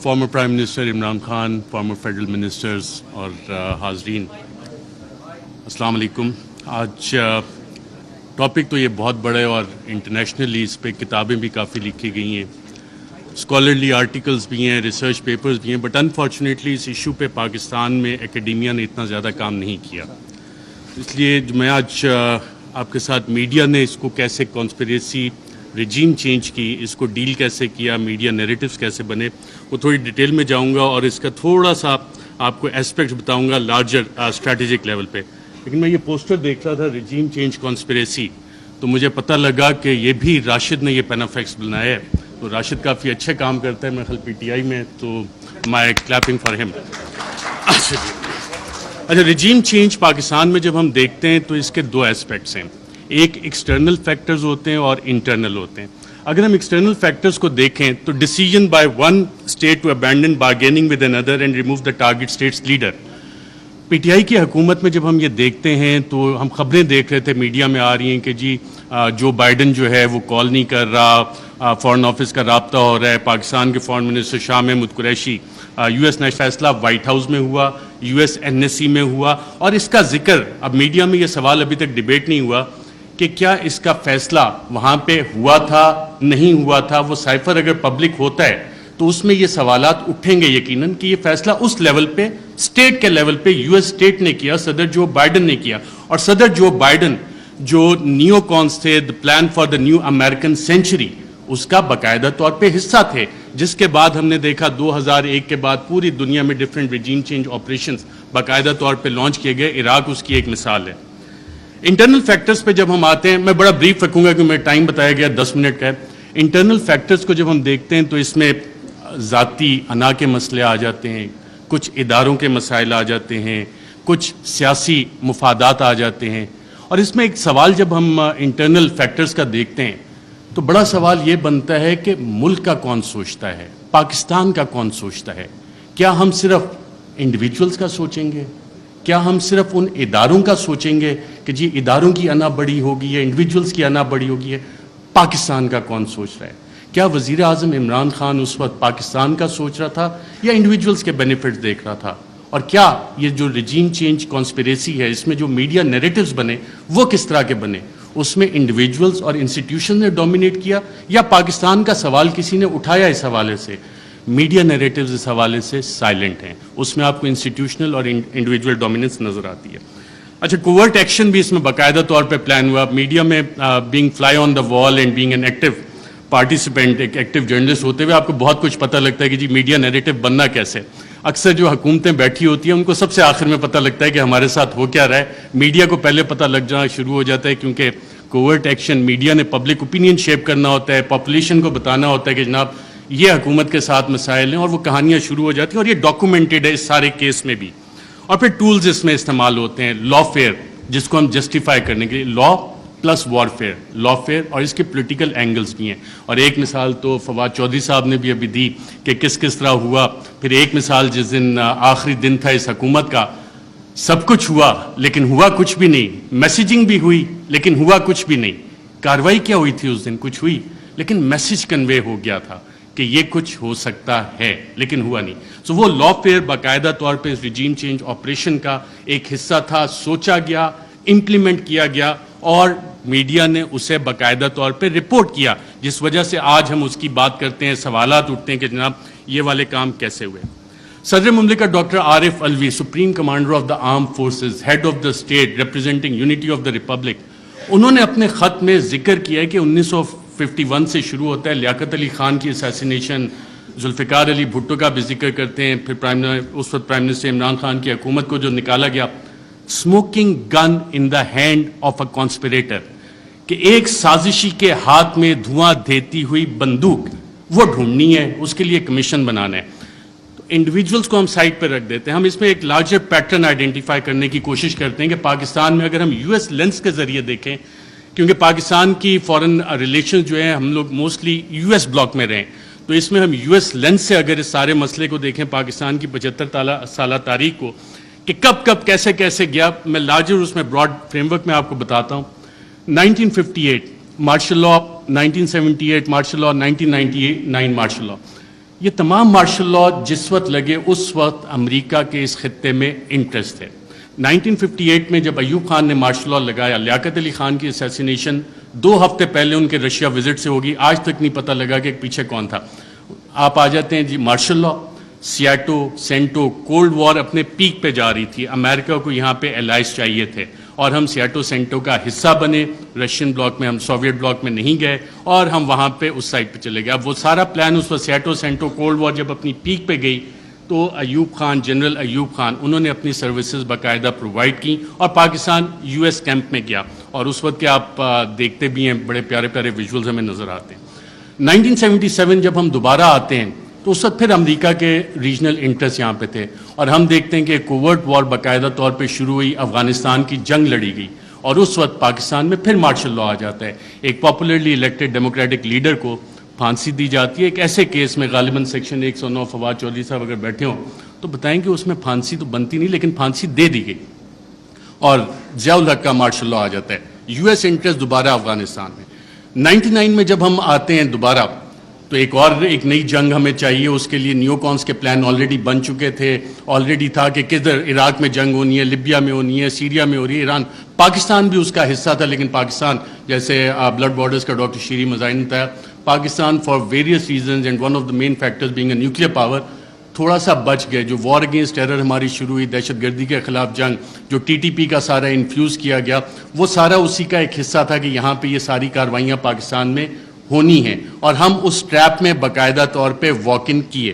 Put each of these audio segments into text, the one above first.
Farmer prime minister Imran Khan, former federal ministers اور حاضرین، السلام علیکم۔ آج ٹاپک تو یہ بہت بڑا ہے اور انٹرنیشنلی اس پہ کتابیں بھی کافی لکھی گئی ہیں، اسکالرلی آرٹیکلز بھی ہیں، ریسرچ پیپرز بھی ہیں، بٹ انفارچونیٹلی اس ایشو پہ پاکستان میں اکیڈیمیا نے اتنا زیادہ کام نہیں کیا۔ اس لیے میں آج آپ کے ساتھ میڈیا نے اس کو کیسے کانسپریسی رجیم چینج کی، اس کو ڈیل کیسے کیا، میڈیا نیریٹیوز کیسے بنے، وہ تھوڑی ڈیٹیل میں جاؤں گا اور اس کا تھوڑا سا آپ کو اسپیکٹ بتاؤں گا لارجر اسٹریٹجک لیول پہ۔ لیکن میں یہ پوسٹر دیکھ رہا تھا رجیم چینج کانسپریسی، تو مجھے پتہ لگا کہ یہ بھی راشد نے یہ پینافیکس بنایا ہے، تو راشد کافی اچھے کام کرتا ہے، میں خیال پی ٹی آئی میں، تو مائی کلیپنگ فار ہم۔ اچھا، رجیم چینج پاکستان میں جب ہم دیکھتے ہیں تو اس کے دو اسپیکٹس ہیں، ایک ایکسٹرنل فیکٹرز ہوتے ہیں اور انٹرنل ہوتے ہیں۔ اگر ہم ایکسٹرنل فیکٹرز کو دیکھیں تو decision by one state to abandon bargaining with another and remove the target states leader. P T I کی حکومت میں جب ہم یہ دیکھتے ہیں تو ہم خبریں دیکھ رہے تھے، میڈیا میں آ رہی ہیں کہ جی جو بائیڈن جو ہے وہ کال نہیں کر رہا، فارن آفس کا رابطہ ہو رہا ہے، پاکستان کے foreign minister Shah Mahmood Qureshi, U S national فیصلہ وائٹ ہاؤس میں ہوا، U S N S C میں ہوا، اور اس کا ذکر اب میڈیا میں یہ سوال ابھی تک ڈیبیٹ نہیں ہوا کہ کیا اس کا فیصلہ وہاں پہ ہوا تھا نہیں ہوا تھا۔ وہ سائفر اگر پبلک ہوتا ہے تو اس میں یہ سوالات اٹھیں گے یقیناً کہ یہ فیصلہ اس لیول پہ اسٹیٹ کے لیول پہ یو ایس اسٹیٹ نے کیا، صدر جو بائیڈن نے کیا، اور صدر جو بائیڈن جو نیو کونس تھے، the plan for the new American century, اس کا باقاعدہ طور پہ حصہ تھے، جس کے بعد ہم نے دیکھا 2001 کے بعد پوری دنیا میں ڈفرینٹ رجیم چینج آپریشنز باقاعدہ طور پہ لانچ کیے گئے۔ عراق اس کی ایک مثال ہے۔ انٹرنل فیکٹرز پہ جب ہم آتے ہیں، میں بڑا بریف رکھوں گا کہ میں ٹائم بتایا گیا 10 منٹ کا ہے۔ انٹرنل فیکٹرز کو جب ہم دیکھتے ہیں تو اس میں ذاتی انا کے مسئلے آ جاتے ہیں، کچھ اداروں کے مسائل آ جاتے ہیں، کچھ سیاسی مفادات آ جاتے ہیں، اور اس میں ایک سوال جب ہم انٹرنل فیکٹرز کا دیکھتے ہیں تو بڑا سوال یہ بنتا ہے کہ ملک کا کون سوچتا ہے، پاکستان کا کون سوچتا ہے؟ کیا ہم صرف انڈیویجولز کا سوچیں گے؟ کیا ہم صرف ان اداروں کا سوچیں گے کہ جی اداروں کی انا بڑی ہوگی ہے، انڈیویجولز کی انا بڑی ہوگی ہے؟ پاکستان کا کون سوچ رہا ہے؟ کیا وزیر اعظم عمران خان اس وقت پاکستان کا سوچ رہا تھا یا انڈیویجولز کے بینیفٹس دیکھ رہا تھا؟ اور کیا یہ جو رجیم چینج کانسپریسی ہے، اس میں جو میڈیا نیریٹیوز بنے وہ کس طرح کے بنے؟ اس میں انڈیویجولز اور انسٹیٹیوشن نے ڈومینیٹ کیا یا پاکستان کا سوال کسی نے اٹھایا؟ اس حوالے سے میڈیا نیریٹیوز اس حوالے سے سائلنٹ ہیں، اس میں آپ کو انسٹیٹیوشنل اور انڈیویجول ڈومیننس نظر آتی ہے۔ اچھا، کوورٹ ایکشن بھی اس میں باقاعدہ طور پہ پلان ہوا۔ میڈیا میں being fly on the wall and being an active participant, ایک ایکٹیو جرنلسٹ ہوتے ہوئے آپ کو بہت کچھ پتہ لگتا ہے کہ جی میڈیا نیریٹیو بننا کیسے۔ اکثر جو حکومتیں بیٹھی ہوتی ہیں ان کو سب سے آخر میں پتہ لگتا ہے کہ ہمارے ساتھ ہو کیا رہا ہے، میڈیا کو پہلے پتہ لگ جانا شروع ہو جاتا ہے، کیونکہ کوورٹ ایکشن میڈیا نے پبلک اوپینین شیپ کرنا ہوتا ہے، پاپولیشن کو بتانا ہوتا ہے کہ جناب یہ حکومت کے ساتھ مسائل ہیں، اور وہ کہانیاں شروع ہو جاتی ہیں، اور یہ ڈاکومنٹڈ ہے اس سارے کیس میں بھی۔ اور پھر ٹولز اس میں استعمال ہوتے ہیں، لا فیئر جس کو ہم جسٹیفائی کرنے کے لیے، لا پلس وارفیئر، لا فیئر، اور اس کے پولیٹیکل اینگلز بھی ہیں۔ اور ایک مثال تو فواد چودھری صاحب نے بھی ابھی دی کہ کس طرح ہوا۔ پھر ایک مثال جس دن آخری دن تھا اس حکومت کا، سب کچھ ہوا لیکن ہوا کچھ بھی نہیں، میسیجنگ بھی ہوئی لیکن ہوا کچھ بھی نہیں۔ کاروائی کیا ہوئی تھی اس دن؟ کچھ ہوئی لیکن میسیج کنوے ہو گیا تھا کہ یہ کچھ ہو سکتا ہے لیکن ہوا نہیں۔ سو وہ لا فیئر باقاعدہ طور پہ اس رجیم چینج آپریشن کا ایک حصہ تھا، سوچا گیا، امپلیمنٹ کیا گیا، اور میڈیا نے اسے باقاعدہ طور پہ رپورٹ کیا، جس وجہ سے آج ہم اس کی بات کرتے ہیں، سوالات اٹھتے ہیں کہ جناب یہ والے کام کیسے ہوئے۔ صدر مملکت doctor Arif Alvi, supreme commander of the armed forces, head of the state representing unity of the republic, انہوں نے اپنے خط میں ذکر کیا ہے کہ 1951 سے شروع ہوتا ہے، لیاقت علی خان کی اسیسینیشن، ذوالفقار علی بھٹو کا بھی ذکر کرتے ہیں، پھر اس وقت پرائم منسٹر عمران خان کی حکومت کو جو نکالا گیا، smoking gun in the hand of a conspirator, کہ ایک سازشی کے ہاتھ میں دھواں دیتی ہوئی بندوق وہ ڈھونڈنی ہے، اس کے لیے کمیشن بنانا ہے۔ تو انڈیویجولز کو ہم سائڈ پہ رکھ دیتے ہیں، ہم اس میں ایک لارجر پیٹرن آئیڈینٹیفائی کرنے کی کوشش کرتے ہیں کہ پاکستان میں اگر ہم یو ایس لینس کے ذریعے دیکھیں، کیونکہ پاکستان کی فارن ریلیشنز جو ہیں ہم لوگ موسٹلی یو ایس بلاک میں رہیں، تو اس میں ہم یو ایس لینس سے اگر اس سارے مسئلے کو دیکھیں، پاکستان کی 75 سالہ تاریخ کو، کہ کب کیسے گیا، میں لارجر اس میں براڈ فریم ورک میں آپ کو بتاتا ہوں۔ 1958 martial law, 1978 martial law, 1999 martial law. یہ تمام مارشل لا جس وقت لگے اس وقت امریکہ کے اس خطے میں انٹرسٹ تھے. 1958 میں جب ایوب خان نے مارشل لا لگایا, لیاقت علی خان کی اسیسینیشن 2 ہفتے پہلے ان کے رشیا وزٹ سے ہوگی, آج تک نہیں پتہ لگا کہ پیچھے کون تھا. آپ آ جاتے ہیں جی مارشل لا, سیاٹو, سینٹو, کولڈ وار اپنے پیک پہ جا رہی تھی, امریکہ کو یہاں پہ الائز چاہیے تھے اور ہم سیاٹو سینٹو کا حصہ بنے, رشین بلاک میں, ہم سوویٹ بلاک میں نہیں گئے اور ہم وہاں پہ اس سائڈ پہ چلے گئے. اب وہ سارا پلان اس وقت سیاٹو سینٹو کولڈ وار جب اپنی پیک پہ گئی تو ایوب خان, جنرل ایوب خان, انہوں نے اپنی سروسز باقاعدہ پرووائڈ کی اور پاکستان یو ایس کیمپ میں گیا, اور اس وقت کے آپ دیکھتے بھی ہیں بڑے پیارے پیارے ویژولز ہمیں نظر آتے ہیں. 1977 جب ہم دوبارہ آتے ہیں تو اس وقت پھر امریکہ کے ریجنل انٹرسٹ یہاں پہ تھے اور ہم دیکھتے ہیں کہ کوورٹ وار باقاعدہ طور پہ شروع ہوئی, افغانستان کی جنگ لڑی گئی اور اس وقت پاکستان میں پھر مارشل لا آ جاتا ہے. ایک پاپولرلی الیکٹڈ ڈیموکریٹک لیڈر کو پھانسی دی جاتی ہے ایک ایسے کیس میں, غالباً سیکشن 109, فواد چودھری صاحب اگر بیٹھے ہوں تو بتائیں کہ اس میں پھانسی تو بنتی نہیں لیکن پھانسی دے دی گئی اور ضیاء الحق کا مارشل لا آ جاتا ہے. یو ایس انٹرسٹ دوبارہ افغانستان میں. 99 میں جب ہم آتے ہیں دوبارہ تو ایک نئی جنگ ہمیں چاہیے, اس کے لیے نیو کونس کے پلان آلریڈی بن چکے تھے, آلریڈی تھا کہ کدھر عراق میں جنگ ہونی ہے, لیبیا میں ہونی ہے, سیریا میں ہو رہی ہے, ایران, پاکستان بھی اس کا حصہ تھا, لیکن پاکستان جیسے بلڈ بارڈرز کا ڈاکٹر شیری مزاحم نے بتایا, Pakistan for various reasons and one of the main factors being a nuclear power تھوڑا سا بچ گئے. جو وار اگینسٹ ٹیرر ہماری شروع ہوئی, دہشت گردی کے خلاف جنگ, جو ٹی ٹی پی کا سارا انفیوز کیا گیا, وہ سارا اسی کا ایک حصہ تھا کہ یہاں پہ یہ ساری کارروائیاں پاکستان میں ہونی ہیں اور ہم اس ٹریپ میں باقاعدہ طور پہ واک ان کیے.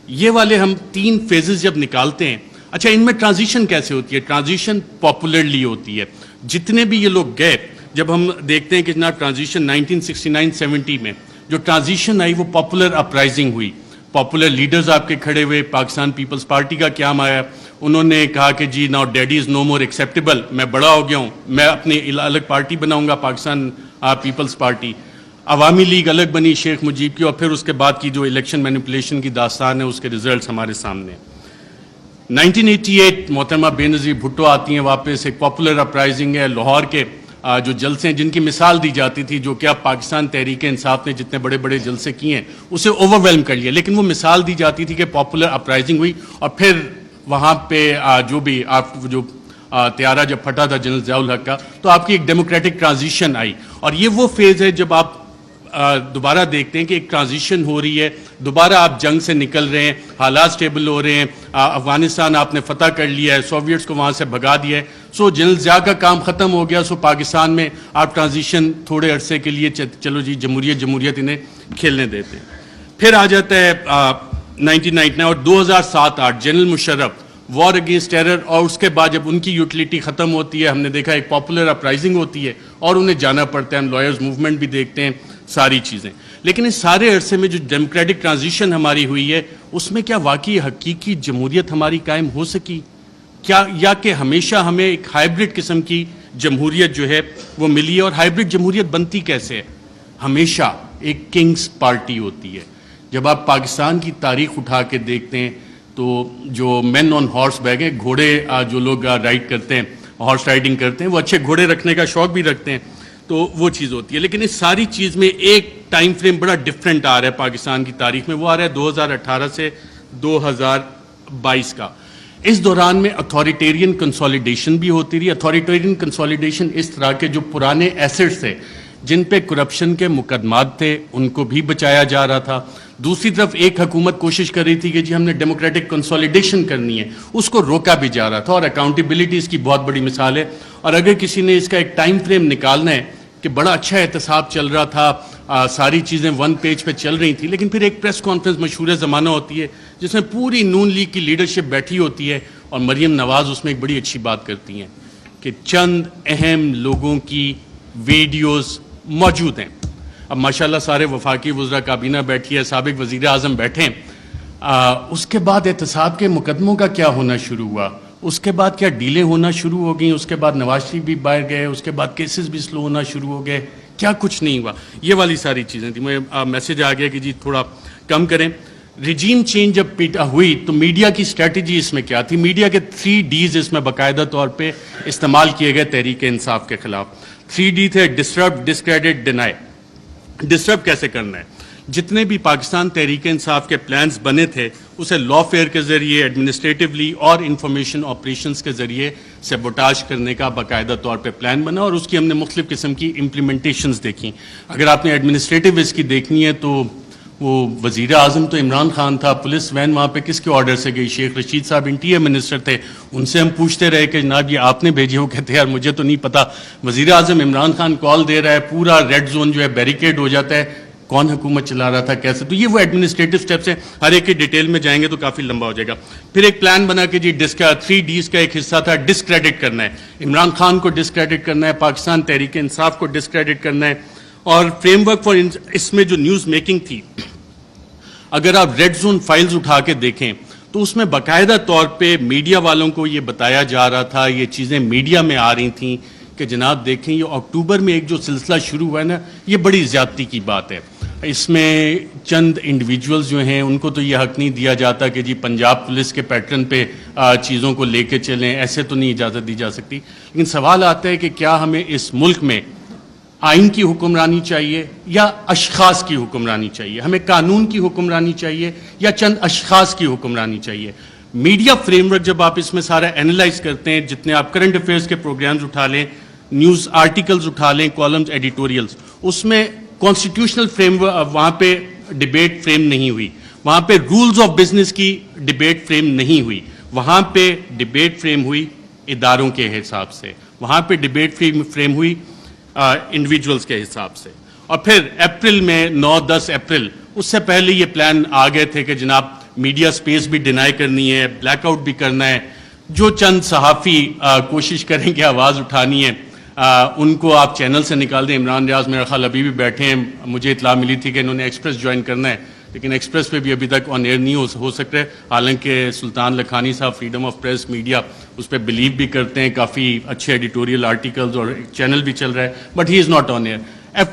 یہ والے ہم 3 فیزز جب نکالتے ہیں, اچھا ان میں ٹرانزیشن کیسے ہوتی ہے؟ ٹرانزیشن پاپولرلی ہوتی ہے. جتنے بھی یہ لوگ گئے, جب ہم دیکھتے ہیں کہ جناب ٹرانزیشن 1969-70 میں جو ٹرانزیشن آئی وہ پاپولر اپرائزنگ ہوئی, پاپولر لیڈرز آپ کے کھڑے ہوئے, پاکستان پیپلز پارٹی کا قیام آیا, انہوں نے کہا کہ جی ناؤ ڈیڈی از نو مور ایکسیپٹیبل, میں بڑا ہو گیا ہوں, میں اپنی الگ پارٹی بناؤں گا, پاکستان پیپلز پارٹی. عوامی لیگ الگ بنی شیخ مجیب کی, اور پھر اس کے بعد کی جو الیکشن مینیپولیشن کی داستان ہے اس کے ریزلٹس ہمارے سامنے. 1988 محترمہ بے نظیر بھٹو آتی ہیں واپس, ایک پاپولر اپرائزنگ ہے. لاہور کے جو جلسے ہیں جن کی مثال دی جاتی تھی, جو کہ اب پاکستان تحریک انصاف نے جتنے بڑے بڑے جلسے کیے ہیں اسے اوور ویلم کر لیا, لیکن وہ مثال دی جاتی تھی کہ پاپولر اپرائزنگ ہوئی اور پھر وہاں پہ جو بھی آپ جو طیارہ جب پھٹا تھا جنرل ضیاء الحق کا, تو آپ کی ایک ڈیموکریٹک ٹرانزیشن آئی. اور یہ وہ فیز ہے جب آپ دوبارہ دیکھتے ہیں کہ ایک ٹرانزیشن ہو رہی ہے, دوبارہ آپ جنگ سے نکل رہے ہیں, حالات سٹیبل ہو رہے ہیں, افغانستان آپ نے فتح کر لیا ہے, سوویٹس کو وہاں سے بھگا دیا ہے, سو جنرل ضیاء کا کام ختم ہو گیا, سو پاکستان میں آپ ٹرانزیشن تھوڑے عرصے کے لیے چلو جی جمہوریت انہیں کھیلنے دیتے ہیں. پھر آ جاتا ہے 1999 اور 2007-8 general Musharraf, war against terror, اور اس کے بعد جب ان کی یوٹیلیٹی ختم ہوتی ہے ہم نے دیکھا ایک پاپولر اپرائزنگ ہوتی ہے اور انہیں جانا پڑتا ہے, ہم لائرز موومنٹ بھی دیکھتے ہیں, ساری چیزیں. لیکن اس سارے عرصے میں جو ڈیموکریٹک ٹرانزیشن ہماری ہوئی ہے اس میں کیا واقعی حقیقی جمہوریت ہماری قائم ہو سکی کیا, یا کہ ہمیشہ ہمیں ایک ہائبرڈ قسم کی جمہوریت جو ہے وہ ملی ہے؟ اور ہائبرڈ جمہوریت بنتی کیسے ہے؟ ہمیشہ ایک کنگز پارٹی ہوتی ہے. جب آپ پاکستان کی تاریخ اٹھا کے دیکھتے ہیں تو جو مین آن ہارس بیک ہیں, گھوڑے جو لوگ رائڈ کرتے ہیں, ہارس رائڈنگ کرتے ہیں, وہ اچھے گھوڑے رکھنے کا شوق بھی رکھتے ہیں, تو وہ چیز ہوتی ہے. لیکن اس ساری چیز میں ایک ٹائم فریم بڑا ڈفرینٹ آ رہا ہے پاکستان کی تاریخ میں, وہ آ رہا ہے 2018 سے 2022 کا. اس دوران میں اتھارٹیرین کنسولیڈیشن بھی ہوتی رہی. اتھارٹیرین کنسولیڈیشن اس طرح کے جو پرانے ایسٹس تھے جن پہ کرپشن کے مقدمات تھے ان کو بھی بچایا جا رہا تھا. دوسری طرف ایک حکومت کوشش کر رہی تھی کہ جی ہم نے ڈیموکریٹک کنسولیڈیشن کرنی ہے, اس کو روکا بھی جا رہا تھا. اور اکاؤنٹیبلٹی اس کی بہت بڑی مثال ہے. اور اگر کسی نے اس کا ایک ٹائم فریم نکالنا ہے کہ بڑا اچھا احتساب چل رہا تھا, ساری چیزیں 1 پیج پہ چل رہی تھیں, لیکن پھر ایک پریس کانفرنس مشہور زمانہ ہوتی ہے جس میں پوری نون لیگ کی لیڈرشپ بیٹھی ہوتی ہے اور مریم نواز اس میں ایک بڑی اچھی بات کرتی ہیں کہ چند اہم لوگوں کی ویڈیوز موجود ہیں. اب ماشاءاللہ سارے وفاقی وزراء کابینہ بیٹھی ہے, سابق وزیر اعظم بیٹھے ہیں. اس کے بعد احتساب کے مقدموں کا کیا ہونا شروع ہوا, اس کے بعد کیا ڈیلیں ہونا شروع ہو گئیں, اس کے بعد نواز شریف بھی باہر گئے, اس کے بعد کیسز بھی سلو ہونا شروع ہو گئے, کیا کچھ نہیں ہوا. یہ والی ساری چیزیں تھیں. مجھے میسج آ گیا کہ جی تھوڑا کم کریں. ریجیم چینج جب پیٹا ہوئی تو میڈیا کی اسٹریٹجی اس میں کیا تھی؟ میڈیا کے 3 Ds اس میں باقاعدہ طور پہ استعمال کیے گئے تحریک انصاف کے خلاف. 3 D تھے: ڈسٹرب, ڈسکریڈٹ, ڈینائی. ڈسٹرب کیسے کرنا ہے؟ جتنے بھی پاکستان تحریک انصاف کے پلانز بنے تھے اسے لا فیئر کے ذریعے ایڈمنسٹریٹولی اور انفارمیشن آپریشنز کے ذریعے سیبوٹاج کرنے کا باقاعدہ طور پہ پلان بنا اور اس کی ہم نے مختلف قسم کی امپلیمنٹیشنز دیکھیں. اگر آپ نے ایڈمنسٹریٹو اس کی دیکھنی ہے تو وہ وزیر اعظم تو عمران خان تھا, پولیس وین وہاں پہ کس کے آرڈر سے گئی؟ شیخ رشید صاحب انٹیریئر منسٹر تھے, ان سے ہم پوچھتے رہے کہ جناب یہ آپ نے بھیجی؟ وہ کہتے ہیں یار مجھے تو نہیں پتا. وزیر اعظم عمران خان کال دے رہا ہے, پورا ریڈ زون جو ہے بیریکیڈ ہو جاتا ہے, کون حکومت چلا رہا تھا, کیسے؟ تو یہ وہ ایڈمنسٹریٹو سٹیپس ہیں, ہر ایک کی ڈیٹیل میں جائیں گے تو کافی لمبا ہو جائے گا. پھر ایک پلان بنا کہ جی 3 Ds کا ایک حصہ تھا ڈسکریڈٹ کرنا ہے, عمران خان کو ڈسکریڈٹ کرنا ہے, پاکستان تحریک انصاف کو ڈسکریڈٹ کرنا ہے, اور فریم ورک فار اس میں جو نیوز میکنگ تھی, اگر آپ ریڈ زون فائلز اٹھا کے دیکھیں تو اس میں باقاعدہ طور پہ میڈیا والوں کو یہ بتایا جا رہا تھا, یہ چیزیں میڈیا میں آ رہی تھیں کہ جناب دیکھیں یہ اکتوبر میں ایک جو سلسلہ شروع ہوا ہے نا, یہ بڑی زیادتی کی بات ہے. اس میں چند انڈیویجولز جو ہیں ان کو تو یہ حق نہیں دیا جاتا کہ جی پنجاب پولیس کے پیٹرن پہ چیزوں کو لے کے چلیں, ایسے تو نہیں اجازت دی جا سکتی. لیکن سوال آتا ہے کہ کیا ہمیں اس ملک میں آئین کی حکمرانی چاہیے یا اشخاص کی حکمرانی چاہیے؟ ہمیں قانون کی حکمرانی چاہیے یا چند اشخاص کی حکمرانی چاہیے؟ میڈیا فریم ورک جب آپ اس میں سارا اینالائز کرتے ہیں, جتنے آپ کرنٹ افیئرس کے پروگرامز اٹھا لیں, نیوز آرٹیکلز اٹھا لیں, کالمز, ایڈیٹوریلز, اس میں کانسٹیٹیوشنل فریم ورک وہاں پہ ڈیبیٹ فریم نہیں ہوئی, وہاں پہ رولز آف بزنس کی ڈیبیٹ فریم نہیں ہوئی, وہاں پہ ڈیبیٹ فریم ہوئی اداروں کے حساب سے, وہاں پہ ڈیبیٹ فریم ہوئی انڈیویجولز کے حساب سے. اور پھر اپریل میں 9-10 اپریل, اس سے پہلے یہ پلان آ گئے تھے کہ جناب میڈیا سپیس بھی ڈینائی کرنی ہے, بلیک آؤٹ بھی کرنا ہے, جو چند صحافی کوشش کریں کہ آواز اٹھانی ہے ان کو آپ چینل سے نکال دیں. عمران ریاض میرا خیال ابھی بھی بیٹھے ہیں, مجھے اطلاع ملی تھی کہ انہوں نے ایکسپریس جوائن کرنا ہے, لیکن ایکسپریس پہ بھی ابھی تک آن ایئر نہیں ہو سکتا ہے. حالانکہ سلطان لکھانی صاحب فریڈم آف پریس میڈیا اس پہ بلیو بھی کرتے ہیں, کافی اچھے ایڈیٹوریل آرٹیکلز اور چینل بھی چل رہا ہے, but he is not on air.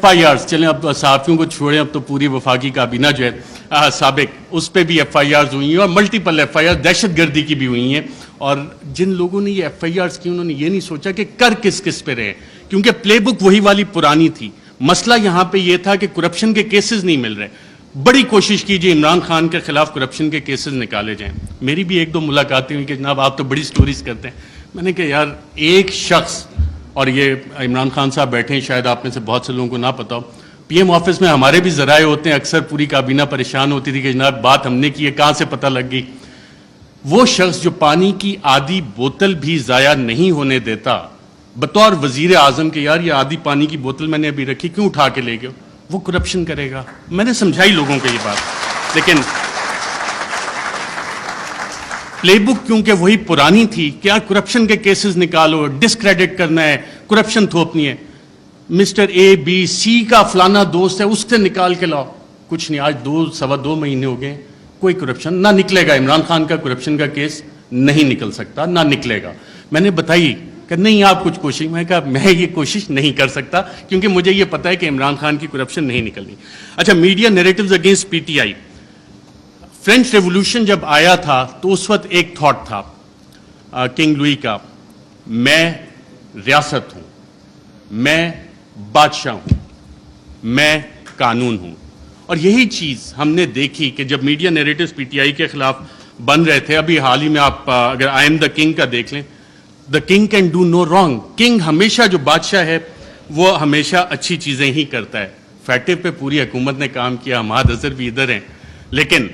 FIRs چلیں, اب صحافیوں کو چھوڑیں, اب تو پوری وفاقی کابینہ جو ہے سابق, اس پہ بھی FIRs ہوئی ہیں, اور ملٹیپل FIRs دہشت گردی کی بھی ہوئی ہیں. اور جن لوگوں نے یہ FIRs کی انہوں نے یہ نہیں سوچا کہ کر کس پہ رہے, کیونکہ پلے بک وہی والی پرانی تھی. مسئلہ یہاں پہ یہ تھا کہ کرپشن کے کیسز نہیں مل رہے. بڑی کوشش کیجیے عمران خان کے خلاف کرپشن کے کیسز نکالے جائیں. میری بھی 1-2 ملاقاتیں ہوئی کہ جناب آپ تو بڑی سٹوریز کرتے ہیں. میں نے کہا یار ایک شخص, اور یہ عمران خان صاحب بیٹھے ہیں, شاید آپ میں سے بہت سے لوگوں کو نہ پتا ہو, PM آفس میں ہمارے بھی ذرائع ہوتے ہیں, اکثر پوری کابینہ پریشان ہوتی تھی کہ جناب بات ہم نے کی ہے, کہاں سے پتہ لگ گئی. وہ شخص جو پانی کی آدھی بوتل بھی ضائع نہیں ہونے دیتا بطور وزیر اعظم کہ یار یہ آدھی پانی کی بوتل میں نے ابھی رکھی, کیوں اٹھا کے لے گئے, وہ کرپشن کرے گا. میں نے سمجھائی لوگوں کو یہ بات, لیکن پلے بک کیونکہ وہی پرانی تھی, کیا کرپشن کے کیسز نکالو, ڈسکریڈٹ کرنا ہے, کرپشن تھوپنی ہے. مسٹر ABC کا فلانا دوست ہے, اس سے نکال کے لاؤ. کچھ نہیں, آج 2-2.25 مہینے ہو گئے, کوئی کرپشن نہ نکلے گا. عمران خان کا کرپشن کا کیس نہیں نکل سکتا, نہ نکلے گا. میں نے بتائی کہ نہیں آپ کچھ کوشش, میں کہا میں یہ کوشش نہیں کر سکتا کیونکہ مجھے یہ پتا ہے کہ عمران خان کی کرپشن نہیں نکلنی. اچھا, media narratives against PTI. French revolution جب آیا تھا تو اس وقت ایک تھاٹ تھا کنگ لوئی کا, میں ریاست ہوں, میں بادشاہ ہوں, میں قانون ہوں. اور یہی چیز ہم نے دیکھی کہ جب میڈیا نیریٹیوز PTI کے خلاف بن رہے تھے, ابھی حال ہی میں آپ اگر آئی ایم دا کنگ کا دیکھ لیں, the king can do no wrong. King ہمیشہ, جو بادشاہ ہے وہ ہمیشہ اچھی چیزیں ہی کرتا ہے. فیٹو پہ پوری حکومت نے کام کیا, حماد اظہر بھی ادھر ہیں, لیکن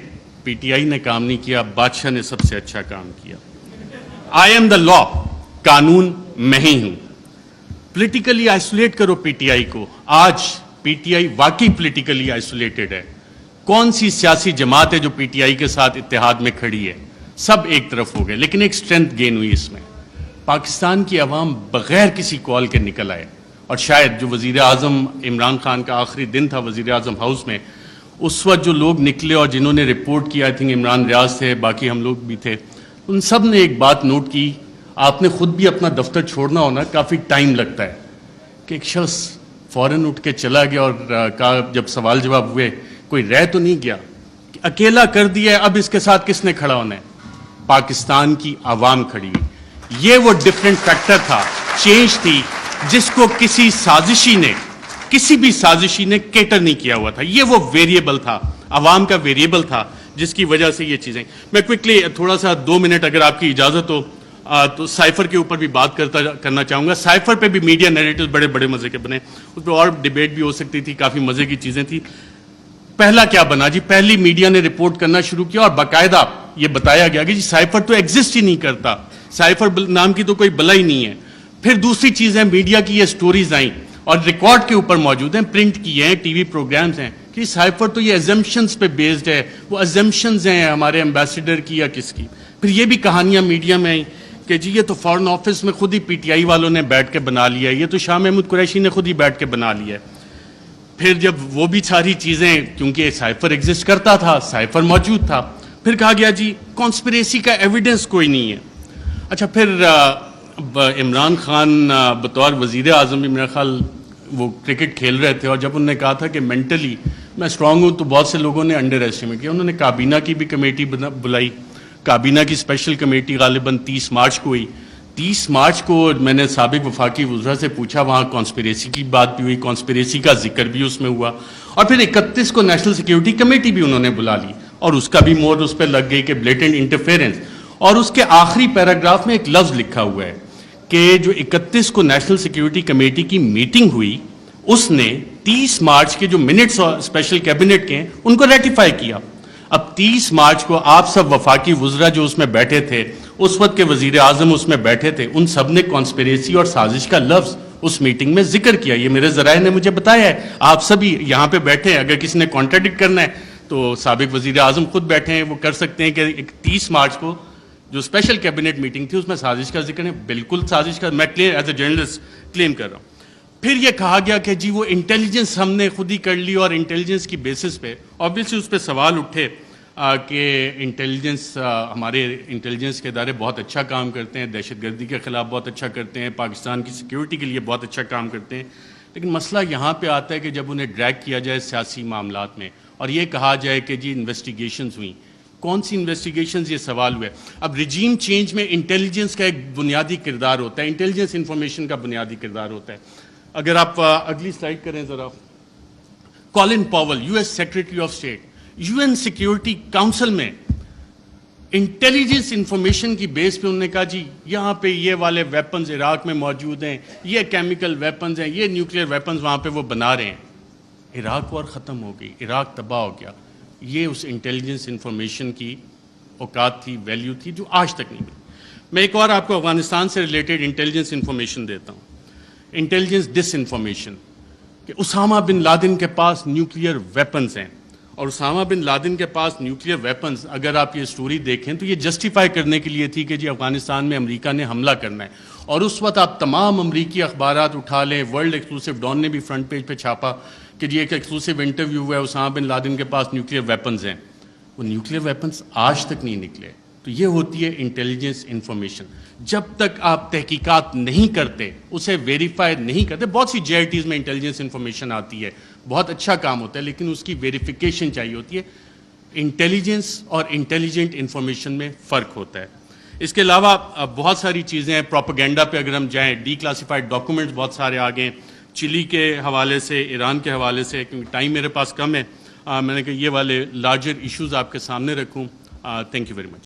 PTI نے کام نہیں کیا, بادشاہ نے سب سے اچھا کام کیا. آئی ایم دا لا, قانون میں ہی ہوں. پولیٹیکلی آئسولیٹ کرو PTI کو. آج PTI واقعی پولیٹیکلی آئسولیٹڈ ہے. کون سی سیاسی جماعت ہے جو PTI کے ساتھ اتحاد میں کھڑی ہے؟ سب ایک طرف ہو گئے, لیکن ایک سٹرینتھ گین ہوئی اس میں. پاکستان کی عوام بغیر کسی کال کے نکل آئے, اور شاید جو وزیر اعظم عمران خان کا آخری دن تھا وزیر اعظم ہاؤس میں, اس وقت جو لوگ نکلے اور جنہوں نے رپورٹ کیا, آئی تھنک عمران ریاض تھے, باقی ہم لوگ بھی تھے, ان سب نے ایک بات نوٹ کی. آپ نے خود بھی اپنا دفتر چھوڑنا ہونا, کافی ٹائم لگتا ہے, کہ ایک شخص فوراً اٹھ کے چلا گیا اور کہا, جب سوال جواب ہوئے, کوئی رہ تو نہیں گیا, کہ اکیلا کر دیا ہے, اب اس کے ساتھ کس نے کھڑا ہونا ہے؟ پاکستان کی عوام کھڑی ہوئی. یہ وہ ڈفرینٹ فیکٹر تھا, چینج تھی, جس کو کسی سازشی نے کسی بھی سازشی نے کیٹر نہیں کیا ہوا تھا. یہ وہ ویریبل تھا, عوام کا ویریبل تھا, جس کی وجہ سے یہ چیزیں. میں کوئکلی تھوڑا سا 2 منٹ اگر آپ کی اجازت ہو تو سائفر کے اوپر بھی بات کرنا چاہوں گا. سائفر پہ بھی میڈیا نیریٹیوز بڑے بڑے مزے کے بنے, اس پہ اور ڈیبیٹ بھی ہو سکتی تھی, کافی مزے کی چیزیں تھی. پہلا کیا بنا جی, پہلی میڈیا نے رپورٹ کرنا شروع کیا اور باقاعدہ یہ بتایا گیا کہ جی سائفر تو ایگزسٹ ہی نہیں کرتا, سائفر نام کی تو کوئی بلا ہی نہیں ہے. پھر دوسری چیز ہے, میڈیا کی یہ سٹوریز آئیں اور ریکارڈ کے اوپر موجود ہیں, پرنٹ کی ہیں, ٹی وی پروگرامز ہیں, کہ سائفر تو یہ ایزمپشنز پہ بیسڈ ہے. وہ ایزمپشنز ہیں ہمارے ایمبیسیڈر کی یا کس کی. پھر یہ بھی کہانیاں میڈیا میں آئیں کہ جی یہ تو فارن آفس میں خود ہی پی ٹی آئی والوں نے بیٹھ کے بنا لیا ہے, یہ تو شاہ محمود قریشی نے خود ہی بیٹھ کے بنا لیا ہے. پھر جب وہ بھی ساری چیزیں, کیونکہ سائفر ایگزسٹ کرتا تھا, سائفر موجود تھا, پھر کہا گیا جی کانسپریسی کا ایویڈنس کوئی نہیں ہے. اچھا پھر عمران خان بطور وزیر اعظم بھی میرا خیال وہ کرکٹ کھیل رہے تھے, اور جب انہوں نے کہا تھا کہ مینٹلی میں اسٹرانگ ہوں, تو بہت سے لوگوں نے انڈر ایسٹیمیٹ کیا. انہوں نے کابینہ کی بھی کمیٹی بلائی, کابینہ کی اسپیشل کمیٹی غالباً 30 مارچ کو ہوئی. 30 مارچ کو میں نے سابق وفاقی وزراء سے پوچھا, وہاں کانسپریسی کی بات بھی ہوئی, کانسپریسی کا ذکر بھی اس میں ہوا, اور پھر 31 کو نیشنل سیکیورٹی کمیٹی بھی انہوں نے بلا لی, اور اس کا بھی مور اس پہ لگ گئی کہ بلیٹنٹ انٹرفیرنس. اور اس کے آخری پیراگراف میں ایک لفظ لکھا ہوا ہے کہ جو 31 کو نیشنل سیکیورٹی کمیٹی کی میٹنگ ہوئی, اس نے 30 مارچ کے جو منٹس اسپیشل کیبنٹ کے ہیں ان کو ریٹیفائی کیا. اب 30 مارچ کو آپ سب وفاقی وزراء جو اس میں بیٹھے تھے, اس وقت کے وزیر اعظم اس میں بیٹھے تھے, ان سب نے کانسپریسی اور سازش کا لفظ اس میٹنگ میں ذکر کیا. یہ میرے ذرائع نے مجھے بتایا ہے, آپ سبھی یہاں پہ بیٹھے ہیں, اگر کسی نے کانٹراڈکٹ کرنا ہے تو سابق وزیر اعظم خود بیٹھے ہیں, وہ کر سکتے ہیں کہ 30 مارچ کو جو اسپیشل کیبنٹ میٹنگ تھی اس میں سازش کا ذکر ہے. بالکل سازش کا میں ایز اے جرنلسٹ کلیم کر رہا ہوں. پھر یہ کہا گیا کہ جی وہ انٹیلیجنس ہم نے خود ہی کر لی, اور انٹیلیجنس کی بیسس پہ آبویسلی اس پہ سوال اٹھے کہ انٹیلیجنس, ہمارے انٹیلیجنس کے ادارے بہت اچھا کام کرتے ہیں, دہشت گردی کے خلاف بہت اچھا کرتے ہیں, پاکستان کی سیکیورٹی کے لیے بہت اچھا کام کرتے ہیں. لیکن مسئلہ یہاں پہ آتا ہے کہ جب انہیں ڈریگ کیا جائے سیاسی معاملات میں, اور یہ کہا جائے کہ جی انویسٹیگیشنز ہوئیں, کون سی انویسٹیگیشنز, یہ سوال ہوا ہے. اب ریجیم چینج میں انٹیلیجنس کا ایک بنیادی کردار ہوتا ہے, انٹیلیجنس انفارمیشن کا بنیادی کردار ہوتا ہے. اگر آپ اگلی سلائڈ کریں ذرا, Colin Powell U S secretary of state, U N security council میں انٹیلیجنس انفارمیشن کی بیس پہ انہوں نے کہا جی یہاں پہ یہ والے ویپنز عراق میں موجود ہیں, یہ کیمیکل ویپنز ہیں, یہ نیوکلیئر ویپنز وہاں پہ وہ بنا رہے ہیں. عراق وار ختم ہو گئی, عراق تباہ ہو گیا. یہ اس انٹیلیجنس انفارمیشن کی اوقات تھی, ویلیو تھی, جو آج تک نہیں ملی. میں ایک اور آپ کو افغانستان سے ریلیٹڈ انٹیلیجنس انفارمیشن دیتا ہوں, انٹیلیجنس ڈس انفارمیشن, کہ اسامہ بن لادن کے پاس نیوکلیئر ویپنز ہیں. اور اسامہ بن لادن کے پاس نیوکلیئر ویپنز, اگر آپ یہ سٹوری دیکھیں تو یہ جسٹیفائی کرنے کے لیے تھی کہ جی افغانستان میں امریکہ نے حملہ کرنا ہے. اور اس وقت آپ تمام امریکی اخبارات اٹھا لیں, ورلڈ ایکسکلوسیو ڈان نے بھی فرنٹ پیج پہ چھاپا کہ جی ایک ایکسکلوسیو انٹرویو ہوا ہے, اسامہ بن لادن کے پاس نیوکلیئر ویپنز ہیں. وہ نیوکلیئر ویپنز آج تک نہیں نکلے. تو یہ ہوتی ہے انٹیلیجنس انفارمیشن. جب تک آپ تحقیقات نہیں کرتے, اسے ویریفائی نہیں کرتے, بہت سی جے آئی ٹیز میں انٹیلیجنس انفارمیشن آتی ہے, بہت اچھا کام ہوتا ہے, لیکن اس کی ویریفیکیشن چاہیے ہوتی ہے. انٹیلیجنس اور انٹیلیجنٹ انفارمیشن میں فرق ہوتا ہے. اس کے علاوہ بہت ساری چیزیں ہیں. پروپیگنڈا پہ اگر ہم جائیں, ڈی کلاسیفائڈ ڈاکومنٹس بہت سارے آ گئے, چلی کے حوالے سے, ایران کے حوالے سے. کیونکہ ٹائم میرے پاس کم ہے, میں نے کہا یہ والے لارجر ایشوز آپ کے سامنے رکھوں. Thank you very much.